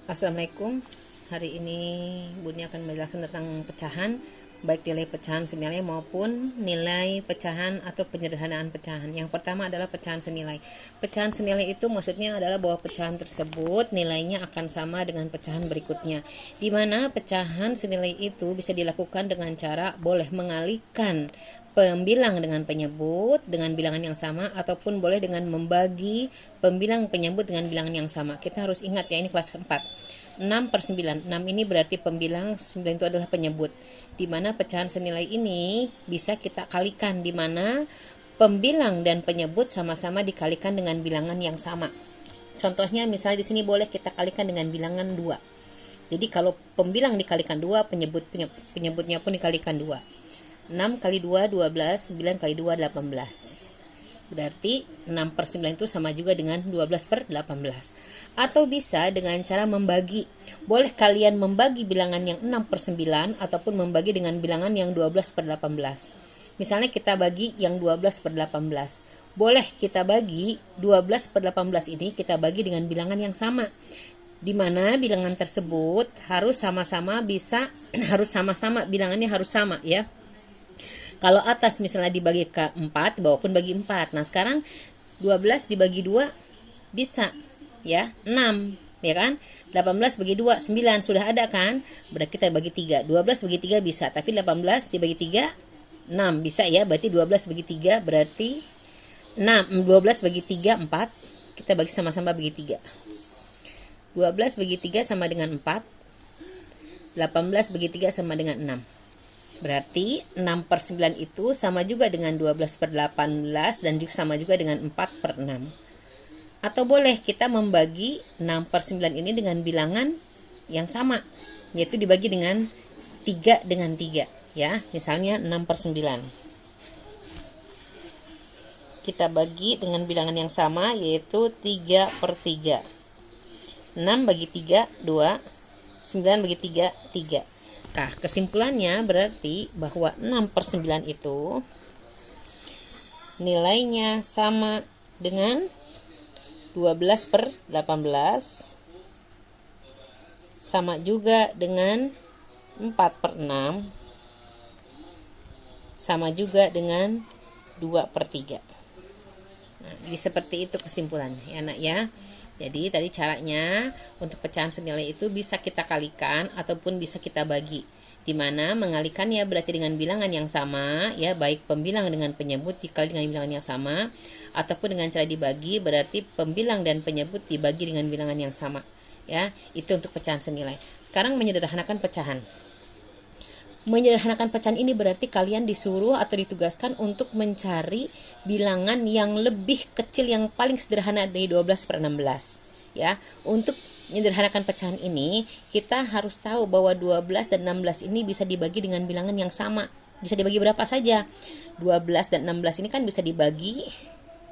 Assalamualaikum. Hari ini Buni akan menjelaskan tentang pecahan, baik nilai pecahan senilai maupun nilai pecahan atau penyederhanaan pecahan. Yang pertama adalah pecahan senilai. Pecahan senilai itu maksudnya adalah bahwa pecahan tersebut nilainya akan sama dengan pecahan berikutnya. Di mana pecahan senilai itu bisa dilakukan dengan cara boleh mengalihkan pembilang dengan penyebut dengan bilangan yang sama, ataupun boleh dengan membagi pembilang penyebut dengan bilangan yang sama. Kita harus ingat ya, ini kelas 4. 6 per 9. 6 ini berarti pembilang, 9 itu adalah penyebut. Di mana pecahan senilai ini bisa kita kalikan, di mana pembilang dan penyebut sama-sama dikalikan dengan bilangan yang sama. Contohnya misalnya di sini boleh kita kalikan dengan bilangan 2. Jadi kalau pembilang dikalikan 2, penyebutnya pun dikalikan 2. 6 kali 2, 12, 9 kali 2, 18. Berarti 6 per 9 itu sama juga dengan 12 per 18. Atau bisa dengan cara membagi. Boleh kalian membagi bilangan yang 6 per 9 ataupun membagi dengan bilangan yang 12 per 18. Misalnya kita bagi yang 12 per 18. Boleh kita bagi 12 per 18 ini kita bagi dengan bilangan yang sama, di mana bilangan tersebut harus sama-sama harus sama-sama, bilangannya harus sama ya. Kalau atas misalnya dibagi ke 4, bawah pun bagi 4. Nah, sekarang 12 dibagi 2 bisa ya, 6 ya kan? 18 bagi 2 9, sudah ada kan? Berarti kita bagi 3. 12 bagi 3 bisa, tapi 18 dibagi 3 6 bisa ya. Berarti 12 bagi 3 berarti 6. 12 bagi 3 4. Kita bagi sama-sama bagi 3. 12 bagi 3 sama dengan 4. 18 bagi 3 sama dengan 6. Berarti 6 per 9 itu sama juga dengan 12 per 18 dan juga sama juga dengan 4 per 6. Atau boleh kita membagi 6 per 9 ini dengan bilangan yang sama, yaitu dibagi dengan 3 dengan 3 ya. Misalnya 6 per 9. Kita bagi dengan bilangan yang sama, yaitu 3 per 3. 6 bagi 3 2, 9 bagi 3 3. Nah, kesimpulannya berarti bahwa 6 per 9 itu nilainya sama dengan 12 per 18, sama juga dengan 4 per 6, sama juga dengan 2 per 3. Nah, jadi seperti itu kesimpulannya ya anak ya. Jadi tadi caranya untuk pecahan senilai itu bisa kita kalikan ataupun bisa kita bagi. Dimana mengalikannya berarti dengan bilangan yang sama ya, baik pembilang dengan penyebut dikali dengan bilangan yang sama, ataupun dengan cara dibagi berarti pembilang dan penyebut dibagi dengan bilangan yang sama ya. Itu untuk pecahan senilai. Sekarang menyederhanakan pecahan. Menyederhanakan pecahan ini berarti kalian disuruh atau ditugaskan untuk mencari bilangan yang lebih kecil yang paling sederhana dari 12 per 16 ya. Untuk menyederhanakan pecahan ini kita harus tahu bahwa 12 dan 16 ini bisa dibagi dengan bilangan yang sama. Bisa dibagi berapa saja. 12 dan 16 ini kan bisa dibagi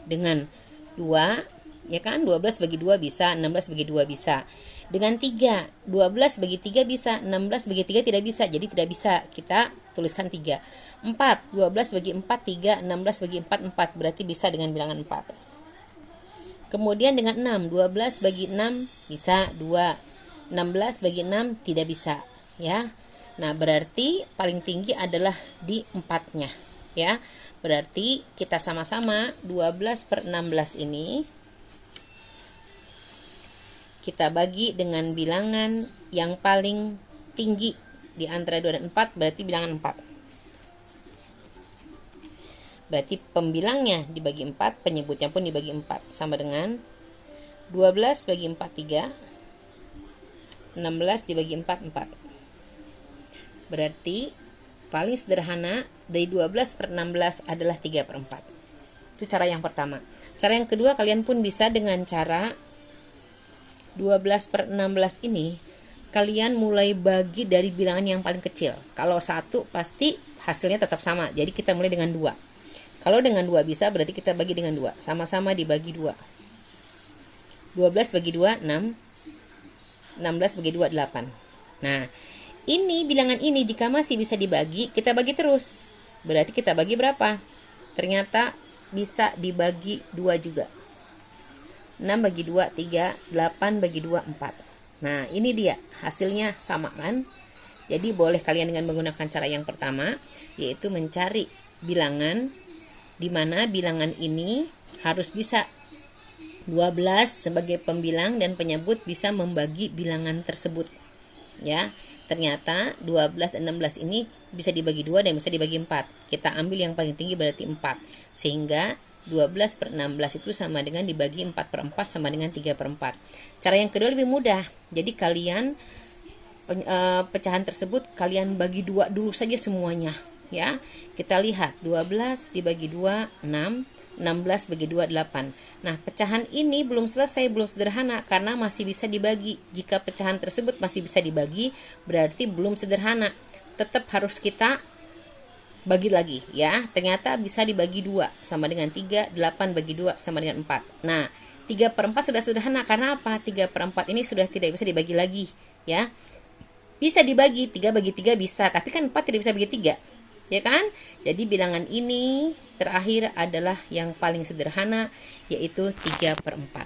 dengan 2 ya kan. 12 bagi 2 bisa, 16 bagi 2 bisa. Dengan 3, 12 bagi 3 bisa, 16 bagi 3 tidak bisa, jadi tidak bisa kita tuliskan 3. 4, 12 bagi 4 3, 16 bagi 4 4, berarti bisa dengan bilangan 4. Kemudian dengan 6, 12 bagi 6 bisa 2, 16 bagi 6 tidak bisa ya. Nah, berarti paling tinggi adalah di 4-nya ya. Berarti kita sama-sama 12 per 16 ini kita bagi dengan bilangan yang paling tinggi di antara 2 dan 4, berarti bilangan 4. Berarti pembilangnya dibagi 4, penyebutnya pun dibagi 4, sama dengan 12 bagi 4 3, 16 dibagi 4 4. Berarti paling sederhana dari 12 per 16 adalah 3 per 4. Itu cara yang pertama. Cara yang kedua, kalian pun bisa dengan cara 12 per 16 ini kalian mulai bagi dari bilangan yang paling kecil. Kalau 1 pasti hasilnya tetap sama, jadi kita mulai dengan 2. Kalau dengan 2 bisa, berarti kita bagi dengan 2, sama-sama dibagi 2. 12 bagi 2 6, 16 bagi 2 8. Nah, ini bilangan ini jika masih bisa dibagi, kita bagi terus. Berarti kita bagi berapa? Ternyata bisa dibagi 2 juga. 6 bagi 2 3, 8 bagi 2 4. Nah, ini dia hasilnya sama kan? Jadi boleh kalian dengan menggunakan cara yang pertama, yaitu mencari bilangan di mana bilangan ini harus bisa 12 sebagai pembilang dan penyebut bisa membagi bilangan tersebut. Ya, ternyata 12 dan 16 ini bisa dibagi 2 dan bisa dibagi 4. Kita ambil yang paling tinggi berarti 4. Sehingga 12 per 16 itu sama dengan dibagi 4 per 4 sama dengan 3 per 4. Cara yang kedua lebih mudah. Jadi kalian pecahan tersebut kalian bagi 2 dulu saja semuanya. Ya, kita lihat 12 dibagi 2, 6, 16 bagi 2, 8. Nah, pecahan ini belum selesai, belum sederhana karena masih bisa dibagi. Jika pecahan tersebut masih bisa dibagi, berarti belum sederhana. Tetap harus kita bagi lagi ya. Ternyata bisa dibagi 2 sama dengan 3, 8 bagi 2 sama dengan 4. Nah, 3 per 4 sudah sederhana karena apa? 3 per 4 ini sudah tidak bisa dibagi lagi ya. Bisa dibagi, 3 bagi 3 bisa, tapi kan 4 tidak bisa bagi 3. Ya kan? Jadi bilangan ini terakhir adalah yang paling sederhana, yaitu 3 per 4.